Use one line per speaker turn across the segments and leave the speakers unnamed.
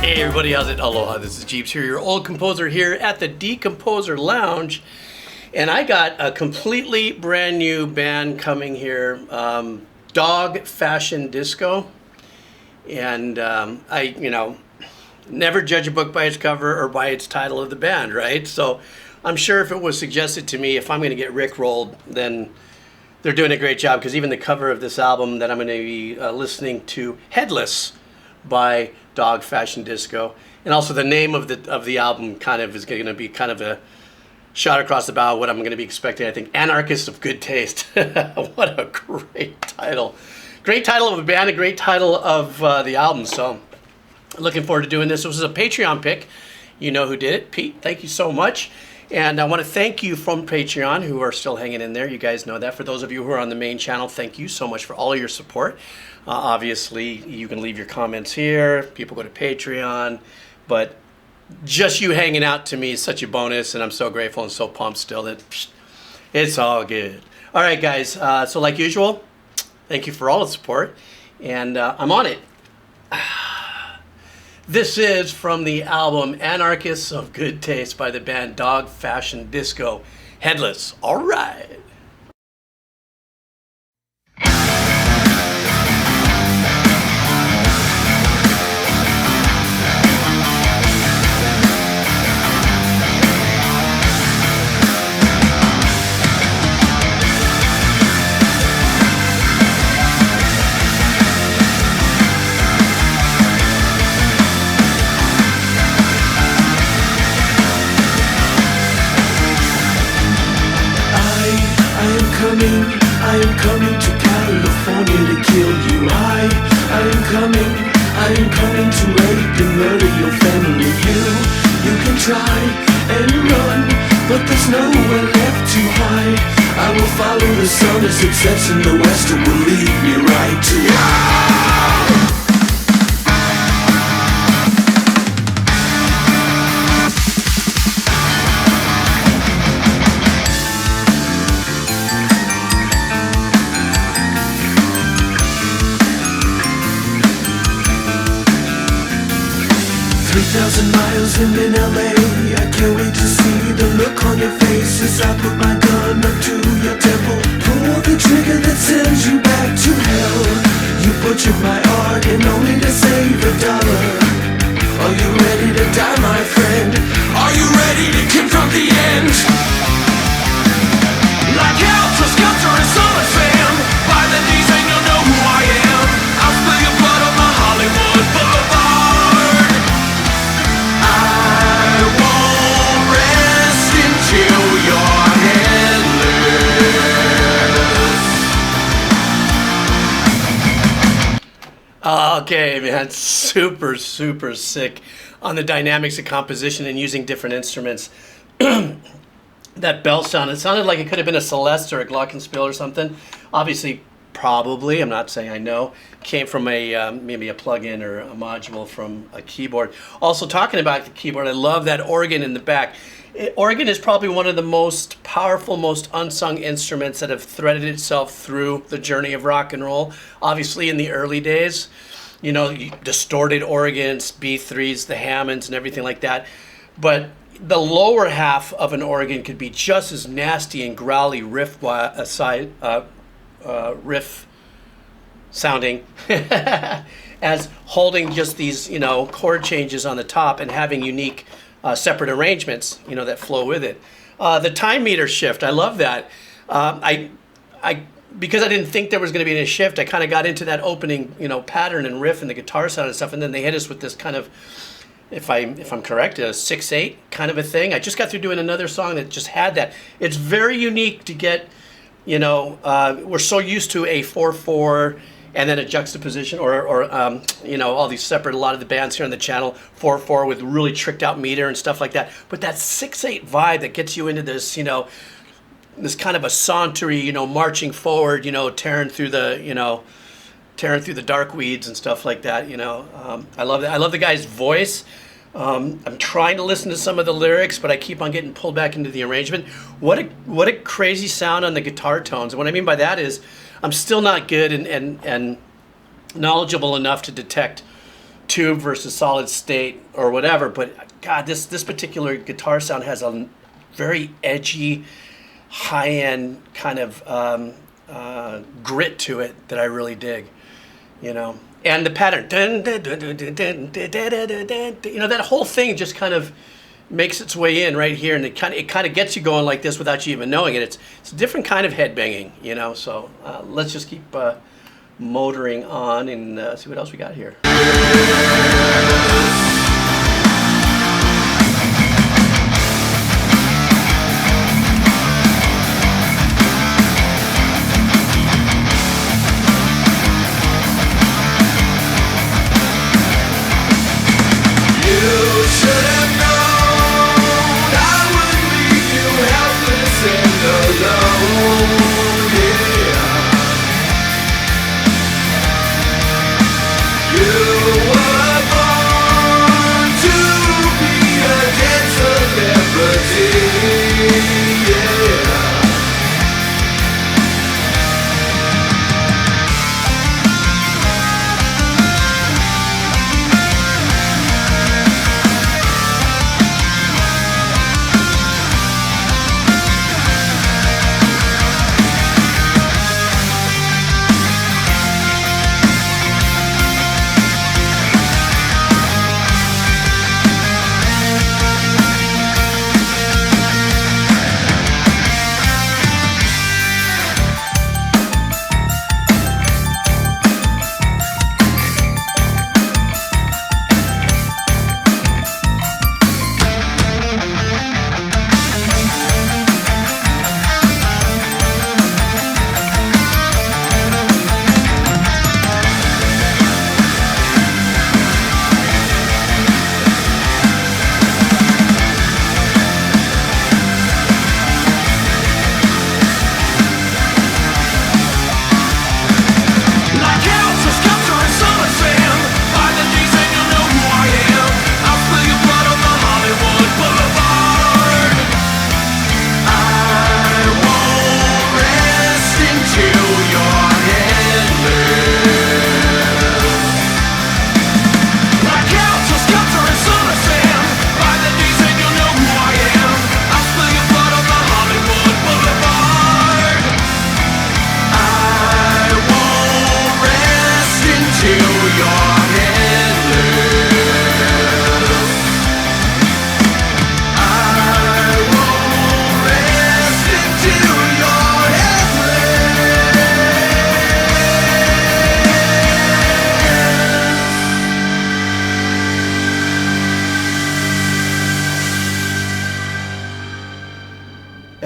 Hey everybody, how's it? Aloha, this is Geebz here, your old composer here at the Decomposer Lounge. And I got a completely brand new band coming here, Dog Fashion Disco. And I never judge a book by its cover or by its title of the band, right? So I'm sure if it was suggested to me, if I'm going to get rickrolled, then they're doing a great job, because even the cover of this album that I'm going to be listening to, Headless by Dog Fashion Disco, and also the name of the album kind of is going to be kind of a shot across the bow what I'm going to be expecting. I think Anarchist of Good Taste. What a great title. Great title of a band, a great title of the album. So looking forward to doing this. This was a Patreon pick. You know who did it. Pete, thank you so much. And I want to thank you from Patreon who are still hanging in there. You guys know that. For those of you who are on the main channel, thank you so much for all of your support. Obviously, you can leave your comments here. People go to Patreon. But just you hanging out to me is such a bonus, and I'm so grateful and so pumped still that it's all good. All right, guys. So like usual, thank you for all the support. And I'm on it. This is from the album Anarchists of Good Taste by the band Dog Fashion Disco, Headless. All right.
I am coming to California to kill you. I am coming to rape and murder your family. You can try and run, but there's nowhere left to hide. I will follow the sun as it sets in the west and will lead me right to hell. 3,000 miles and in LA, I can't wait to see the look on your face as I put my gun up to your temple. Pull the trigger that sends you back to hell. You butchered my art and only to save $1. Are you ready to die, my friend? Are you ready to confront the end? Like Helter Skelter and SummerSlam, by the knees and you'll know who I am. I'll spill your blood on the Hollywood Boulevard.
Okay, man, super sick on the dynamics of composition and using different instruments. That bell sound, it sounded like it could have been a Celeste or a Glockenspiel or something. Obviously, probably, I'm not saying I know, came from a maybe a plug-in or a module from a keyboard. Also, talking about the keyboard, I love that organ in the back. Organ is probably one of the most powerful, most unsung instruments that have threaded itself through the journey of rock and roll. Obviously, in the early days, you know, distorted organs, B3s, the Hammonds, and everything like that. But the lower half of an organ could be just as nasty and growly riff sounding as holding just these, you know, chord changes on the top and having unique separate arrangements, you know, that flow with it. The time meter shift, I love that. Because I didn't think there was going to be any shift, I kind of got into that opening, you know, pattern and riff and the guitar sound and stuff, and then they hit us with this kind of, if I'm correct, a 6/8 kind of a thing. I just got through doing another song that just had that. It's very unique to get, you know, we're so used to a 4/4 and then a juxtaposition, or you know, all these separate, a lot of the bands here on the channel, 4/4 with really tricked out meter and stuff like that. But that 6/8 vibe that gets you into this, you know, this kind of a sauntery, you know, marching forward, you know, tearing through the dark weeds and stuff like that, you know. I love that. I love the guy's voice. I'm trying to listen to some of the lyrics, but I keep on getting pulled back into the arrangement. What a crazy sound on the guitar tones. And what I mean by that is I'm still not good and knowledgeable enough to detect tube versus solid state or whatever. But God, this particular guitar sound has a very edgy, high-end kind of grit to it that I really dig, you know. And the pattern, you know, that whole thing just kind of makes its way in right here, and it kind of gets you going like this without you even knowing it. It's a different kind of headbanging, you know. So let's just keep motoring on and see what else we got here.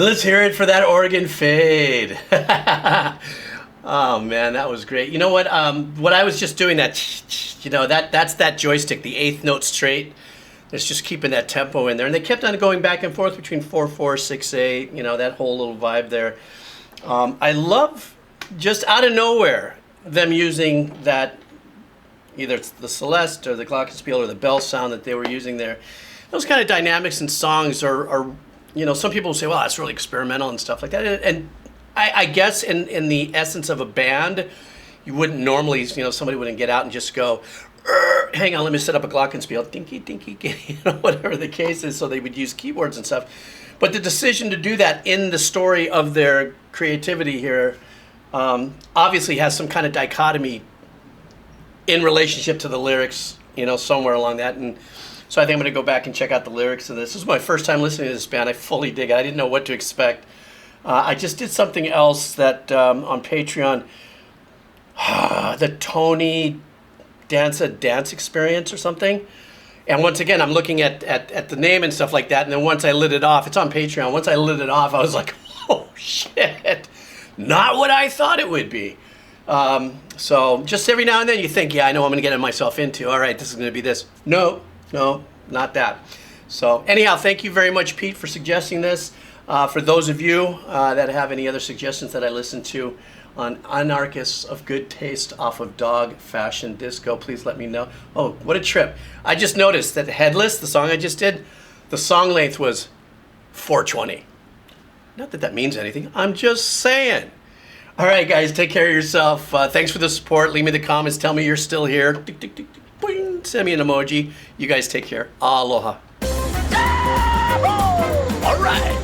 And let's hear it for that organ fade. Oh man, that was great. You know what? What I was just doing, that, you know, that's that joystick, the eighth note straight. It's just keeping that tempo in there, and they kept on going back and forth between 4/4, 6/8. You know, that whole little vibe there. I love, just out of nowhere, them using that, either it's the Celeste or the glockenspiel or the bell sound that they were using there. Those kind of dynamics in songs are, you know, some people say, well, that's really experimental and stuff like that. And I guess in the essence of a band, you wouldn't normally, you know, somebody wouldn't get out and just go, hang on, let me set up a glockenspiel, dinky, dinky, you know, whatever the case is. So they would use keyboards and stuff. But the decision to do that in the story of their creativity here obviously has some kind of dichotomy in relationship to the lyrics, you know, somewhere along that. And so I think I'm going to go back and check out the lyrics of this. This is my first time listening to this band. I fully dig it. I didn't know what to expect. I just did something else that on Patreon, the Tony Danza Dance Experience or something. And once again, I'm looking at the name and stuff like that. And then once I lit it off, it's on Patreon. Once I lit it off, I was like, oh shit, not what I thought it would be. So just every now and then you think, yeah, I know what I'm going to get myself into. All right, this is going to be this. No, not that. So anyhow, thank you very much, Pete, for suggesting this. For those of you that have any other suggestions that I listened to on Anarchists of Good Taste off of Dog Fashion Disco, please let me know. Oh, what a trip. I just noticed that Headless, the song I just did, the song length was 4:20. Not that that means anything. I'm just saying. All right, guys, take care of yourself. Thanks for the support. Leave me the comments. Tell me you're still here. boing, send me an emoji. You guys take care. Aloha. All right.